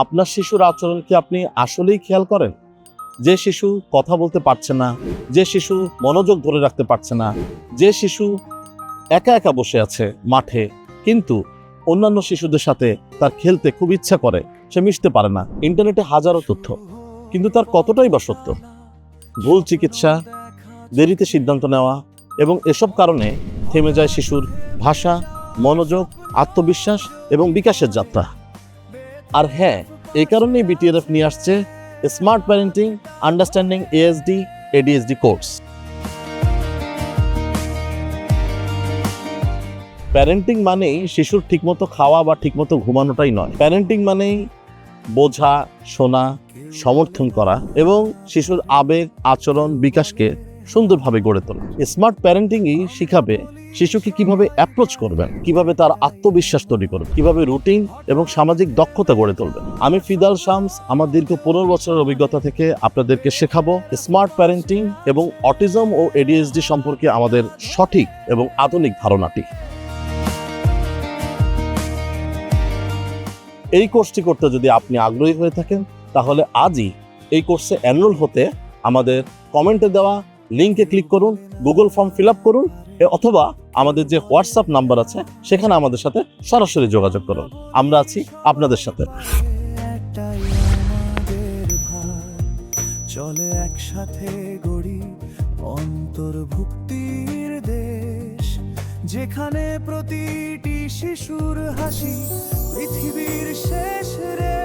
আপনার শিশুর আচরণ কি আপনি আসলেই খেয়াল করেন? যে শিশু কথা বলতে পারছে না, যে শিশু মনোযোগ ধরে রাখতে পারছে না, যে শিশু একা একা বসে আছে মাঠে, কিন্তু অন্যান্য শিশুদের সাথে তার খেলতে খুব ইচ্ছা করে, সে মিশতে পারে না। ইন্টারনেটে হাজারো তথ্য, কিন্তু তার কতটাই বা সত্য? ভুল চিকিৎসা, দেরিতে সিদ্ধান্ত নেওয়া এবং এসব কারণে থেমে যায় শিশুর ভাষা, মনোযোগ, আত্মবিশ্বাস এবং বিকাশের যাত্রা। আর হ্যাঁ, এই কারণেই বিটিআরএফ নিয়ে আসছে smart parenting understanding ASD ADSD course. Parenting মানেই শিশুর ঠিকমতো খাওয়া বা ঠিকমতো ঘুমানোটাই নয়। প্যারেন্টিং মানেই বোঝা, শোনা, সমর্থন করা এবং শিশুর আবেগ, আচরণ, বিকাশকে সুন্দরভাবে গড়ে তোলা। স্মার্ট প্যারেন্টিংই শিখাবে শিশুকে কিভাবে অ্যাপ্রোচ করবেন, কিভাবে তার আত্মবিশ্বাস তৈরি করবেন, কিভাবে রুটিন এবং সামাজিক দক্ষতা গড়ে তুলবেন। আমি ফিদাল শামস আমার দীর্ঘ 15 বছরের অভিজ্ঞতা থেকে আপনাদেরকে শেখাবো স্মার্ট প্যারেন্টিং এবং অটিজম ও এডিএসডি সম্পর্কে আমাদের সঠিক এবং আধুনিক ধারণাটি। এই কোর্সটি করতে যদি আপনি আগ্রহী হয়ে থাকেন, তাহলে আজই এই কোর্সে এনরোল হতে আমাদের কমেন্টে দেওয়া লিঙ্কে ক্লিক করুন, গুগল ফর্ম ফিল আপ করুন, অথবা আমাদের যে হোয়াটসঅ্যাপ নাম্বার আছে সেখানে আমাদের সাথে সরাসরি যোগাযোগ করুন। আমরা আছি আপনাদের সাথে। চলে একসাথে গড়ি অন্তর্ভুক্তির দেশ, যেখানে প্রতিটি শিশুর হাসি পৃথিবীর শেষ রে।